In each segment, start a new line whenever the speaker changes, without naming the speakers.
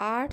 8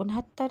69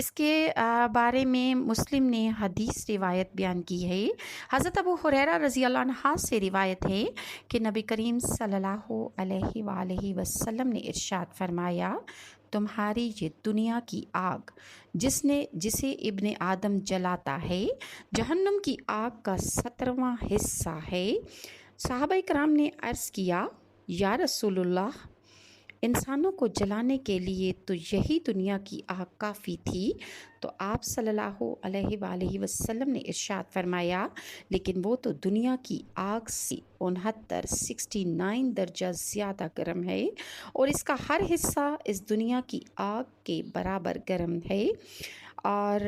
اس کے بارے میں مسلم نے حدیث روایت بیان کی ہے۔ حضرت ابو ہریرہ رضی اللہ عنہ سے روایت ہے کہ نبی کریم صلی اللہ علیہ وآلہ وسلم نے ارشاد فرمایا، تمہاری یہ دنیا کی آگ جسے ابن آدم جلاتا ہے، جہنم کی آگ کا 17واں حصہ ہے۔ صحابہ کرام نے عرض کیا، یا رسول اللہ، انسانوں کو جلانے کے لیے تو یہی دنیا کی آگ کافی تھی؟ تو آپ صلی اللہ علیہ وآلہ وسلم نے ارشاد فرمایا، لیکن وہ تو دنیا کی آگ سے 69 درجہ زیادہ گرم ہے، اور اس کا ہر حصہ اس دنیا کی آگ کے برابر گرم ہے۔ اور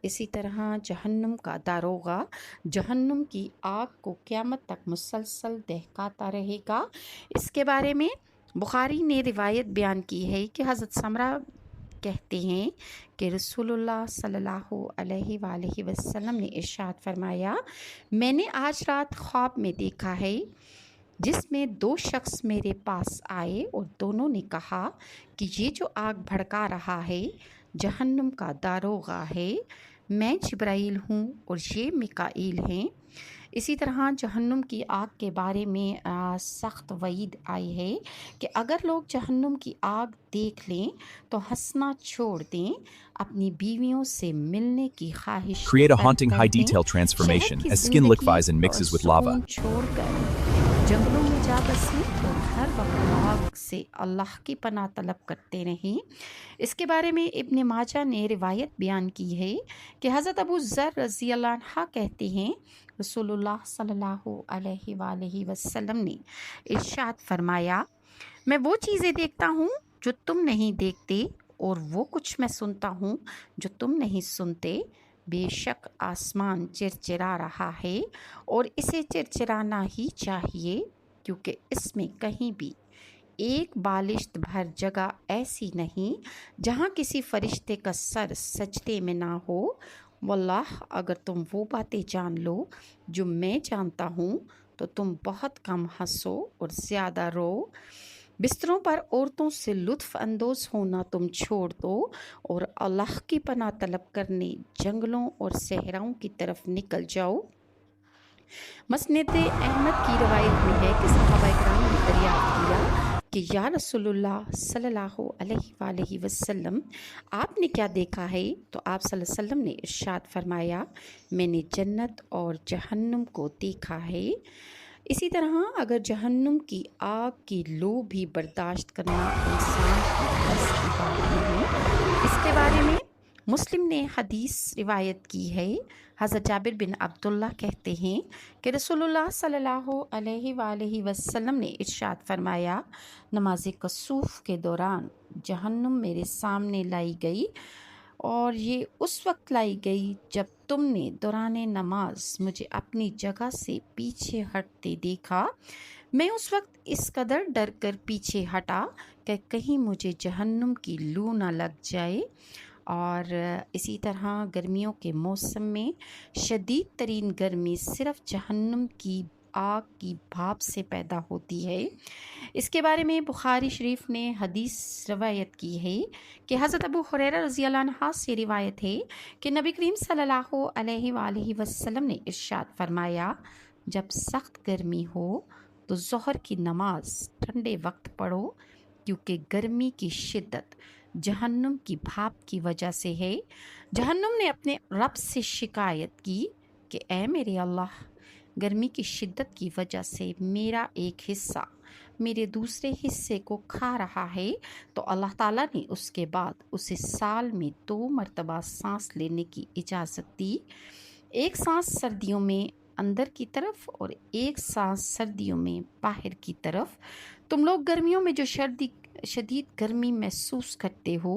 اسی طرح جہنم کا داروغہ جہنم کی آگ کو قیامت تک مسلسل دہکاتا رہے گا۔ اس کے بارے میں بخاری نے روایت بیان کی ہے کہ حضرت سمرہ کہتے ہیں کہ رسول اللہ صلی اللہ علیہ وآلہ وسلم نے ارشاد فرمایا، میں نے آج رات خواب میں دیکھا ہے جس میں 2 شخص میرے پاس آئے اور دونوں نے کہا کہ یہ جو آگ بھڑکا رہا ہے جہنم کا داروغہ ہے، میں جبرائیل ہوں اور یہ میکائیل ہیں۔ اسی طرح جہنم کی آگ کے بارے میں سخت وعید آئی ہے کہ اگر لوگ جہنم کی آگ دیکھ لیں تو ہنسنا چھوڑ دیں، اپنی بیویوں سے ملنے کی خواہش
Create a
ترک
haunting
کر
high
دیں،
detail
شہر
transformation
کی
as skin
زندگی
liquefies and
اور
mixes with lava.
سکون چھوڑ کر جنگلوں میں جا بسیں اور ہر وقت آگ سے اللہ کی پناہ طلب کرتے رہیں۔ اس کے بارے میں ابن ماجہ نے روایت بیان کی ہے کہ حضرت ابو ذر رضی اللہ عنہ کہتے ہیں، رسول اللہ صلی اللہ علیہ وآلہ وسلم نے ارشاد فرمایا، میں وہ چیزیں دیکھتا ہوں جو تم نہیں دیکھتے، اور وہ کچھ میں سنتا ہوں جو تم نہیں سنتے۔ بے شک آسمان چرچرا رہا ہے اور اسے چرچرانا ہی چاہیے، کیونکہ اس میں کہیں بھی ایک بالشت بھر جگہ ایسی نہیں جہاں کسی فرشتے کا سر سجدے میں نہ ہو۔ واللہ اگر تم وہ باتیں جان لو جو میں جانتا ہوں تو تم بہت کم ہنسو اور زیادہ رو۔ بستروں پر عورتوں سے لطف اندوز ہونا تم چھوڑ دو اور اللہ کی پناہ طلب کرنے جنگلوں اور صحراؤں کی طرف نکل جاؤ۔ مسند احمد کی روایت میں ہے کہ صحابہ کرام نے دریافت کیا کہ یا رسول اللہ صلی اللہ علیہ وآلہ وسلم، آپ نے کیا دیکھا ہے؟ تو آپ صلی اللہ علیہ وسلم نے ارشاد فرمایا، میں نے جنت اور جہنم کو دیکھا ہے۔ اسی طرح اگر جہنم کی آگ کی لو بھی برداشت کرنا انسان کی بس کی بات نہیں۔ اس کے بارے میں مسلم نے حدیث روایت کی ہے۔ حضرت جابر بن عبداللہ کہتے ہیں کہ رسول اللہ صلی اللہ علیہ وآلہ وسلم نے ارشاد فرمایا، نماز کسوف کے دوران جہنم میرے سامنے لائی گئی، اور یہ اس وقت لائی گئی جب تم نے دوران نماز مجھے اپنی جگہ سے پیچھے ہٹتے دیکھا۔ میں اس وقت اس قدر ڈر کر پیچھے ہٹا کہ کہیں مجھے جہنم کی لو نہ لگ جائے۔ اور اسی طرح گرمیوں کے موسم میں شدید ترین گرمی صرف جہنم کی آگ کی بھاپ سے پیدا ہوتی ہے۔ اس کے بارے میں بخاری شریف نے حدیث روایت کی ہے کہ حضرت ابو ہریرہ رضی اللہ عنہ سے روایت ہے کہ نبی کریم صلی اللہ علیہ وآلہ وسلم نے ارشاد فرمایا، جب سخت گرمی ہو تو ظہر کی نماز ٹھنڈے وقت پڑھو، کیونکہ گرمی کی شدت جہنم کی بھاپ کی وجہ سے ہے۔ جہنم نے اپنے رب سے شکایت کی کہ اے میرے اللہ، گرمی کی شدت کی وجہ سے میرا ایک حصہ میرے دوسرے حصے کو کھا رہا ہے، تو اللہ تعالیٰ نے اس کے بعد اسے سال میں 2 مرتبہ سانس لینے کی اجازت دی، ایک سانس سردیوں میں اندر کی طرف اور ایک سانس سردیوں میں باہر کی طرف۔ تم لوگ گرمیوں میں جو شدید گرمی محسوس کرتے ہو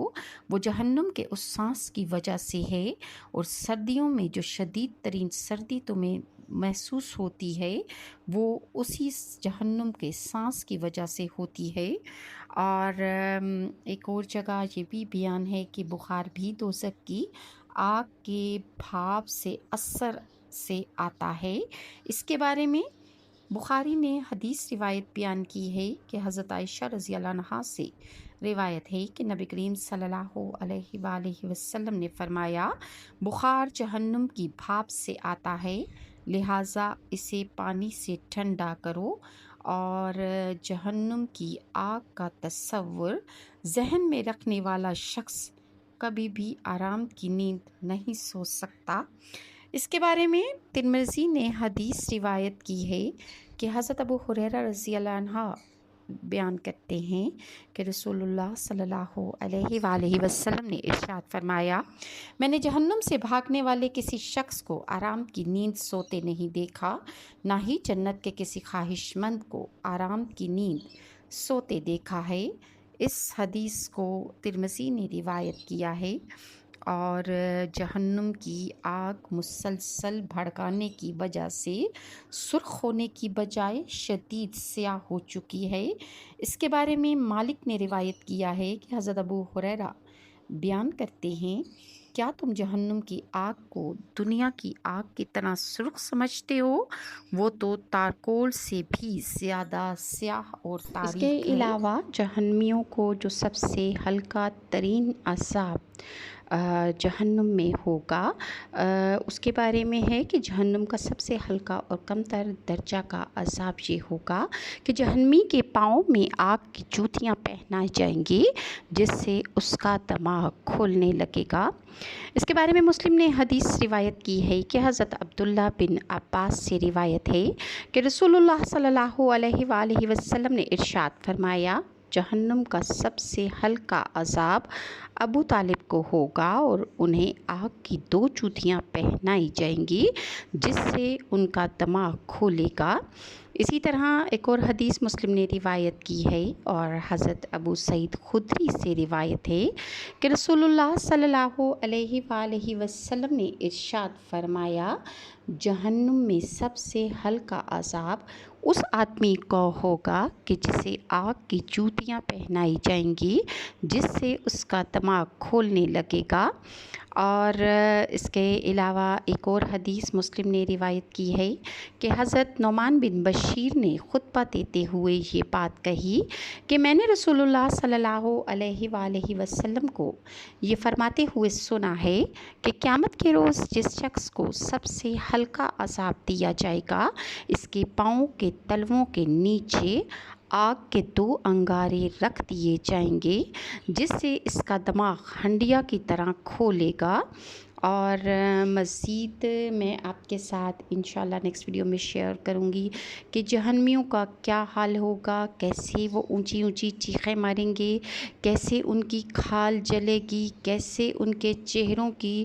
وہ جہنم کے اس سانس کی وجہ سے ہے، اور سردیوں میں جو شدید ترین سردی تمہیں محسوس ہوتی ہے وہ اسی جہنم کے سانس کی وجہ سے ہوتی ہے۔ اور ایک اور جگہ یہ بھی بیان ہے کہ بخار بھی دوزخ کی آگ کے بھاپ سے اثر سے آتا ہے۔ اس کے بارے میں بخاری نے حدیث روایت بیان کی ہے کہ حضرت عائشہ رضی اللہ عنہا سے روایت ہے کہ نبی کریم صلی اللہ علیہ وآلہ وسلم نے فرمایا، بخار جہنم کی بھاپ سے آتا ہے، لہٰذا اسے پانی سے ٹھنڈا کرو، اور جہنم کی آگ کا تصور ذہن میں رکھنے والا شخص کبھی بھی آرام کی نیند نہیں سو سکتا۔ اس کے بارے میں ترمذی نے حدیث روایت کی ہے کہ حضرت ابو ہریرہ رضی اللہ عنہ بیان کرتے ہیں کہ رسول اللہ صلی اللہ علیہ وآلہ وسلم نے ارشاد فرمایا، میں نے جہنم سے بھاگنے والے کسی شخص کو آرام کی نیند سوتے نہیں دیکھا، نہ ہی جنت کے کسی خواہش مند کو آرام کی نیند سوتے دیکھا ہے۔ اس حدیث کو ترمذی نے روایت کیا ہے، اور جہنم کی آگ مسلسل بھڑکانے کی وجہ سے سرخ ہونے کی بجائے شدید سیاہ ہو چکی ہے۔ اس کے بارے میں مالک نے روایت کیا ہے کہ حضرت ابو ہریرہ بیان کرتے ہیں، کیا تم جہنم کی آگ کو دنیا کی آگ کی طرح سرخ سمجھتے ہو؟ وہ تو تارکول سے بھی زیادہ سیاہ اور تاریک ہے۔ اس کے علاوہ جہنمیوں کو جو سب سے ہلکا ترین عذاب جہنم میں ہوگا، اس کے بارے میں ہے کہ جہنم کا سب سے ہلکا اور کم تر درجہ کا عذاب یہ ہوگا کہ جہنمی کے پاؤں میں آگ کی جوتیاں پہنائی جائیں گی، جس سے اس کا دماغ کھولنے لگے گا۔ اس کے بارے میں مسلم نے حدیث روایت کی ہے کہ حضرت عبداللہ بن عباس سے روایت ہے کہ رسول اللہ صلی اللہ علیہ وآلہ وسلم نے ارشاد فرمایا، جہنم کا سب سے ہلکا عذاب ابو طالب کو ہوگا، اور انہیں آگ کی 2 جوتیاں پہنائی جائیں گی، جس سے ان کا دماغ کھولے گا۔ اسی طرح ایک اور حدیث مسلم نے روایت کی ہے، اور حضرت ابو سعید خدری سے روایت ہے کہ رسول اللہ صلی اللہ علیہ وآلہ وسلم نے ارشاد فرمایا، جہنم میں سب سے ہلکا عذاب اس آدمی کو ہوگا کہ جسے آگ کی جوتیاں پہنائی جائیں گی، جس سے اس کا دماغ کھولنے لگے گا۔ اور اس کے علاوہ ایک اور حدیث مسلم نے روایت کی ہے کہ حضرت نعمان بن بشیر نے خطبہ دیتے ہوئے یہ بات کہی کہ میں نے رسول اللہ صلی اللہ علیہ وآلہ وسلم کو یہ فرماتے ہوئے سنا ہے کہ قیامت کے روز جس شخص کو سب سے ہلکا عذاب دیا جائے گا، اس کے پاؤں کے تلووں کے نیچے آگ کے 2 انگارے رکھ دیے جائیں گے، جس سے اس کا دماغ ہنڈیا کی طرح کھولے گا۔ اور مزید میں آپ کے ساتھ انشاءاللہ نیکسٹ ویڈیو میں شیئر کروں گی کہ جہنمیوں کا کیا حال ہوگا، کیسے وہ اونچی اونچی چیخیں ماریں گے، کیسے ان کی کھال جلے گی، کیسے ان کے چہروں کی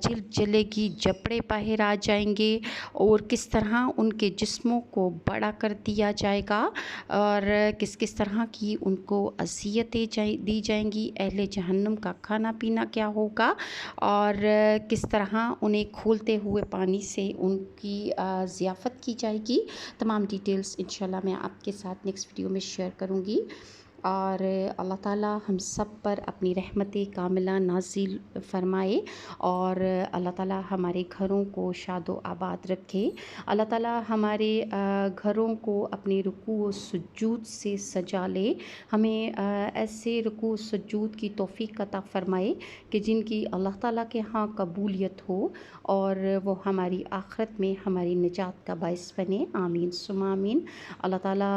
جلد جلے گی، جبڑے باہر آ جائیں گے، اور کس طرح ان کے جسموں کو بڑا کر دیا جائے گا، اور کس کس طرح کی ان کو اذیتیں دی جائیں گی، اہل جہنم کا کھانا پینا کیا ہوگا، اور کس طرح انہیں کھولتے ہوئے پانی سے ان کی ضیافت کی جائے گی۔ تمام ڈیٹیلز انشاءاللہ میں آپ کے ساتھ نیکسٹ ویڈیو میں شیئر کروں گی، اور اللہ تعالیٰ ہم سب پر اپنی رحمت کاملہ نازل فرمائے، اور اللہ تعالیٰ ہمارے گھروں کو شاد و آباد رکھے۔ اللہ تعالیٰ ہمارے گھروں کو اپنے رکوع و سجود سے سجا لے، ہمیں ایسے رکوع و سجود کی توفیق عطا فرمائے کہ جن کی اللہ تعالیٰ کے ہاں قبولیت ہو، اور وہ ہماری آخرت میں ہماری نجات کا باعث بنے۔ آمین ثم آمین۔ اللہ تعالیٰ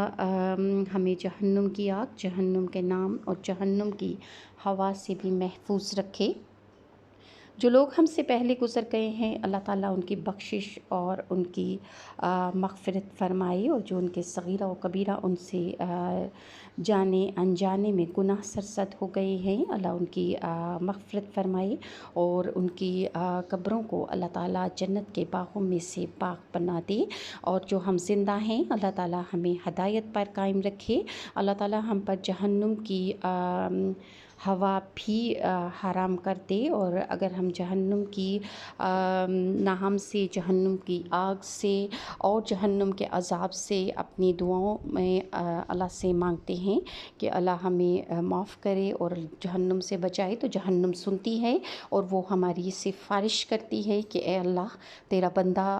ہمیں جہنم کی آگ، جہنم کے نام اور جہنم کی ہوا سے بھی محفوظ رکھے۔ جو لوگ ہم سے پہلے گزر گئے ہیں، اللہ تعالیٰ ان کی بخشش اور ان کی مغفرت فرمائے، اور جو ان کے صغیرہ و کبیرہ ان سے جانے انجانے میں گناہ سرزد ہو گئے ہیں، اللہ ان کی مغفرت فرمائے، اور ان کی قبروں کو اللہ تعالیٰ جنت کے باغوں میں سے باغ بنا دے، اور جو ہم زندہ ہیں اللہ تعالیٰ ہمیں ہدایت پر قائم رکھے۔ اللہ تعالیٰ ہم پر جہنم کی ہوا بھی حرام کر دے، اور اگر ہم جہنم کی نہ ہم سے جہنم کی آگ سے اور جہنم کے عذاب سے اپنی دعاؤں میں اللہ سے مانگتے ہیں کہ اللہ ہمیں معاف کرے اور جہنم سے بچائے، تو جہنم سنتی ہے اور وہ ہماری سفارش کرتی ہے کہ اے اللہ، تیرا بندہ